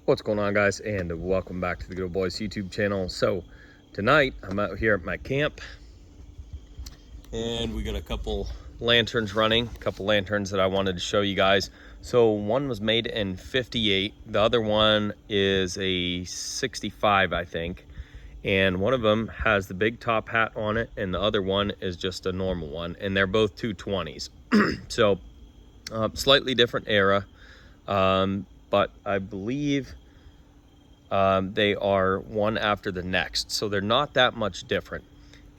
What's going on, guys, and welcome back to the Goodol'boys YouTube channel. So tonight I'm out here at my camp and we got a couple lanterns running, a couple lanterns that I wanted to show you guys. So one was made in 58, the other one is a 65, I think, and one of them has the big top hat on it and the other one is just a normal one, and they're both 220s. So slightly different era, but I believe they are one after the next, so they're not that much different.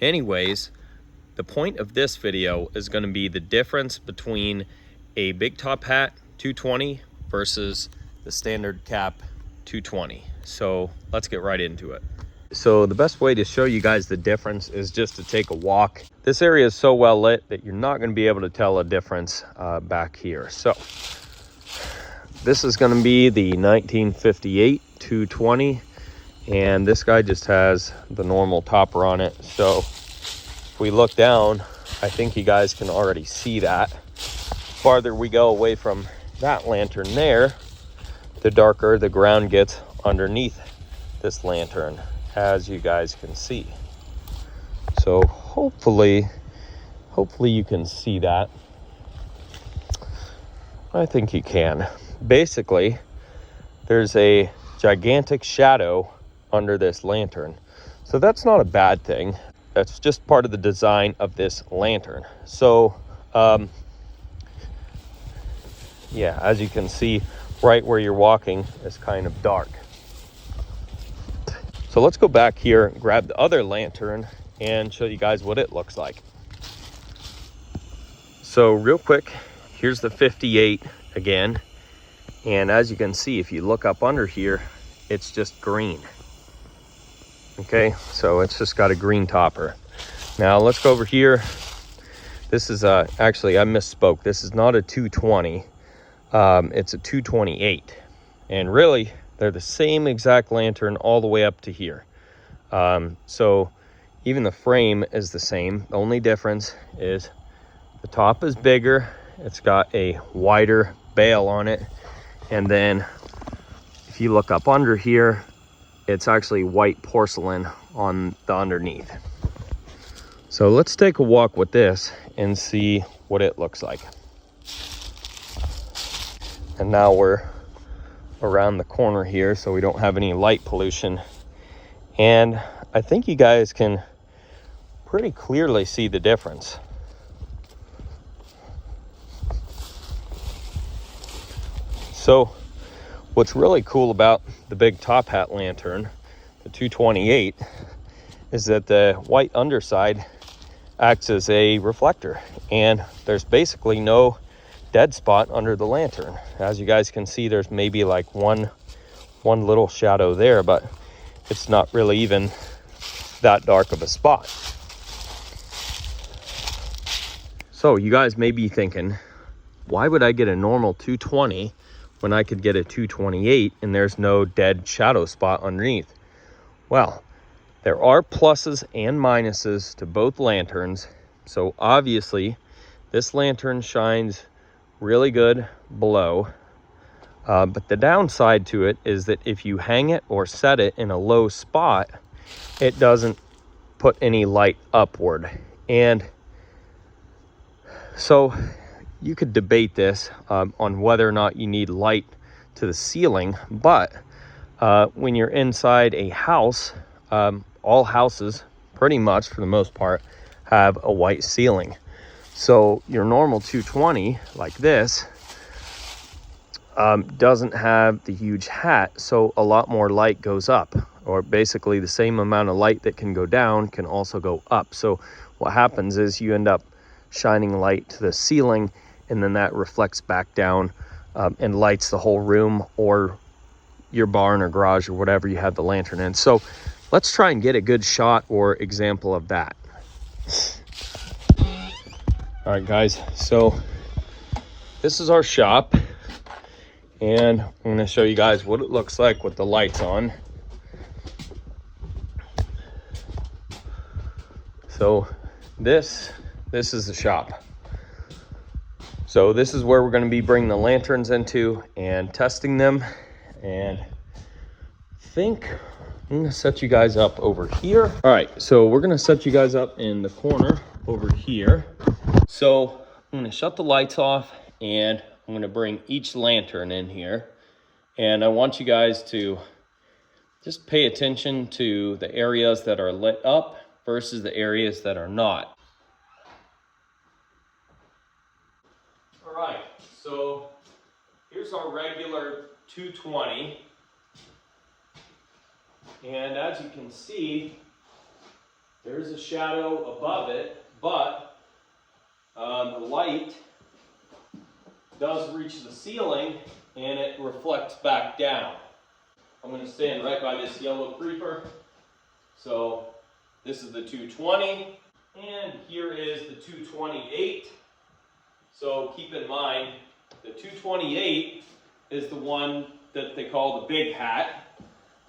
Anyways, the point of this video is going to be the difference between a big top hat 220 versus the standard cap 220. So let's get right into it. So the best way to show you guys the difference is just to take a walk. This area is so well lit that you're not going to be able to tell a difference back here. So this is going to be the 1958 220, and this guy just has the normal topper on it. So if we look down, I think you guys can already see that. Farther we go away from that lantern there, the darker the ground gets underneath this lantern, as you guys can see. So hopefully you can see that. I think you can. Basically, there's a gigantic shadow under this lantern, so that's not a bad thing. That's just part of the design of this lantern. So yeah, as you can see, right where you're walking is kind of dark. So let's go back here and grab the other lantern and show you guys what it looks like. So real quick, here's the 58 again. And as you can see, if you look up under here, it's just green. Okay, so it's just got a green topper. Now let's go over here. This is actually, I misspoke. This is not a 220. It's a 228. And really, they're the same exact lantern all the way up to here. So even the frame is the same. The only difference is the top is bigger. It's got a wider bail on it. And then if you look up under here, it's actually white porcelain on the underneath. So let's take a walk with this and see what it looks like. And now we're around the corner here, so we don't have any light pollution. And I think you guys can pretty clearly see the difference. So what's really cool about the big top hat lantern, the 228, is that the white underside acts as a reflector, and there's basically no dead spot under the lantern. As you guys can see, there's maybe like one little shadow there, but it's not really even that dark of a spot. So you guys may be thinking, why would I get a normal 220 when I could get a 228 and there's no dead shadow spot underneath? Well, there are pluses and minuses to both lanterns. So obviously this lantern shines really good below, but the downside to it is that if you hang it or set it in a low spot, it doesn't put any light upward. And so you could debate this on whether or not you need light to the ceiling, but when you're inside a house, all houses pretty much for the most part have a white ceiling. So your normal 220 like this doesn't have the huge hat, so a lot more light goes up, or basically the same amount of light that can go down can also go up. So what happens is you end up shining light to the ceiling, and then that reflects back down and lights the whole room or your barn or garage or whatever you have the lantern in. So let's try and get a good shot or example of that. All right, guys, so this is our shop, and I'm going to show you guys what it looks like with the lights on. So this is the shop. So this is where we're going to be bringing the lanterns into and testing them. And think I'm gonna set you guys up over here. All right, so we're gonna set you guys up in the corner over here. So I'm gonna shut the lights off and I'm gonna bring each lantern in here. And I want you guys to just pay attention to the areas that are lit up versus the areas that are not. All right, so here's our regular 220. And as you can see, there's a shadow above it, but the light does reach the ceiling and it reflects back down. I'm going to stand right by this yellow creeper. So this is the 220 and here is the 228. So keep in mind the 228 is the one that they call the big hat.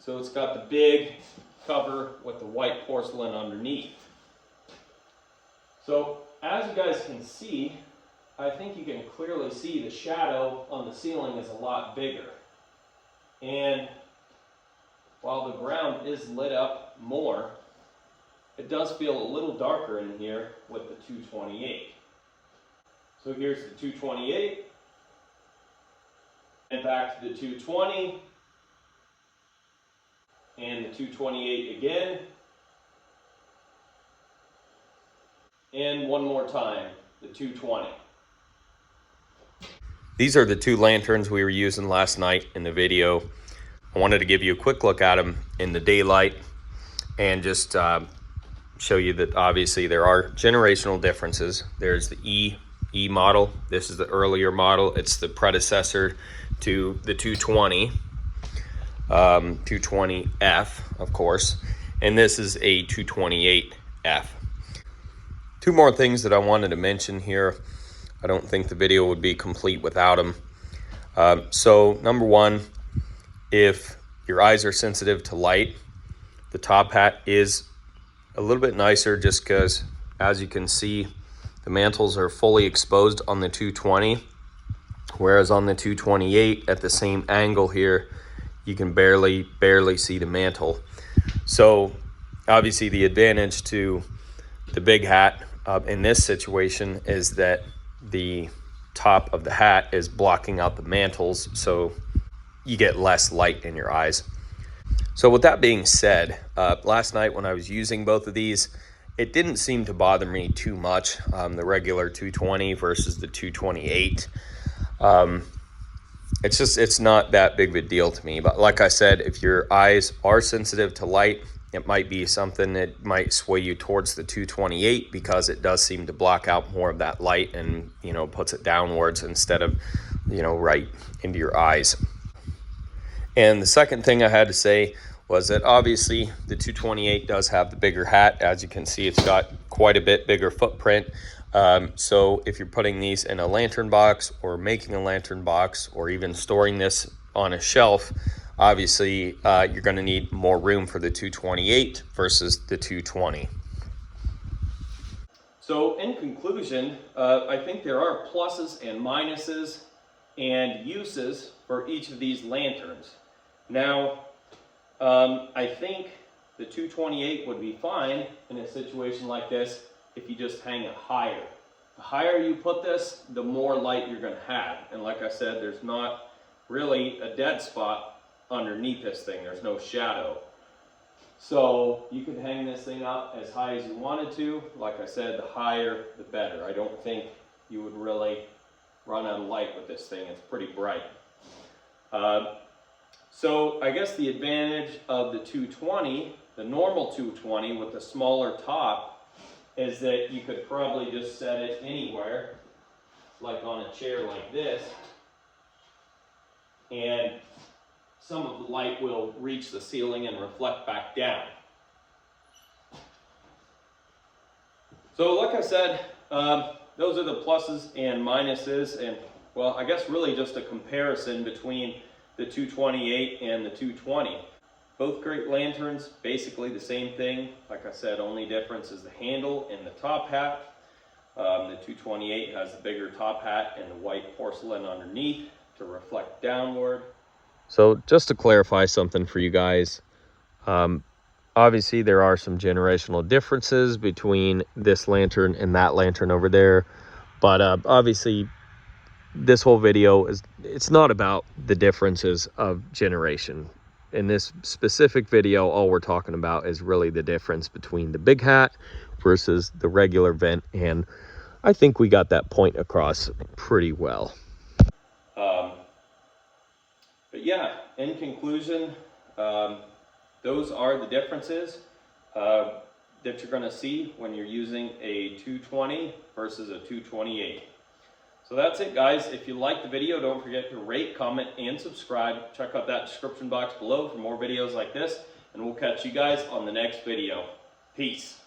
So it's got the big cover with the white porcelain underneath. So as you guys can see, I think you can clearly see the shadow on the ceiling is a lot bigger. And while the ground is lit up more, it does feel a little darker in here with the 228. So here's the 228, and back to the 220, and the 228 again, and one more time, the 220. These are the two lanterns we were using last night in the video. I wanted to give you a quick look at them in the daylight and just show you that obviously there are generational differences. There's the E model. This is the earlier model. It's the predecessor to the 220, 220F, of course, and this is a 228F. Two more things that I wanted to mention here. I don't think the video would be complete without them. So number one, if your eyes are sensitive to light, the top hat is a little bit nicer just because, as you can see, the mantles are fully exposed on the 220, whereas on the 228 at the same angle here, you can barely see the mantle. So obviously the advantage to the big hat in this situation is that the top of the hat is blocking out the mantles, so you get less light in your eyes. So with that being said, last night when I was using both of these, it didn't seem to bother me too much, the regular 220 versus the 228. It's not that big of a deal to me. But like I said, if your eyes are sensitive to light, it might be something that might sway you towards the 228 because it does seem to block out more of that light and, puts it downwards instead of, right into your eyes. And the second thing I had to say was that obviously the 228 does have the bigger hat. As you can see, it's got quite a bit bigger footprint. So if you're putting these in a lantern box or making a lantern box or even storing this on a shelf, obviously you're going to need more room for the 228 versus the 220. So in conclusion, I think there are pluses and minuses and uses for each of these lanterns. Now, I think the 228 would be fine in a situation like this if you just hang it higher. The higher you put this, the more light you're going to have. And like I said, there's not really a dead spot underneath this thing. There's no shadow. So you can hang this thing up as high as you wanted to. Like I said, the higher, the better. I don't think you would really run out of light with this thing. It's pretty bright. So I guess the advantage of the 220, the normal 220 with the smaller top, is that you could probably just set it anywhere, like on a chair like this, and some of the light will reach the ceiling and reflect back down. So like I said, those are the pluses and minuses, and well, I guess really just a comparison between the 228 and the 220. Both great lanterns, basically the same thing. Like I said, only difference is the handle and the top hat. The 228 has the bigger top hat and the white porcelain underneath to reflect downward. So just to clarify something for you guys, obviously there are some generational differences between this lantern and that lantern over there, but obviously this whole video it's not about the differences of generation. In this specific video, all we're talking about is really the difference between the big hat versus the regular vent, and I think we got that point across pretty well. But yeah, in conclusion, those are the differences that you're going to see when you're using a 220 versus a 228. So that's it, guys. If you liked the video, don't forget to rate, comment, and subscribe. Check out that description box below for more videos like this, and we'll catch you guys on the next video. Peace.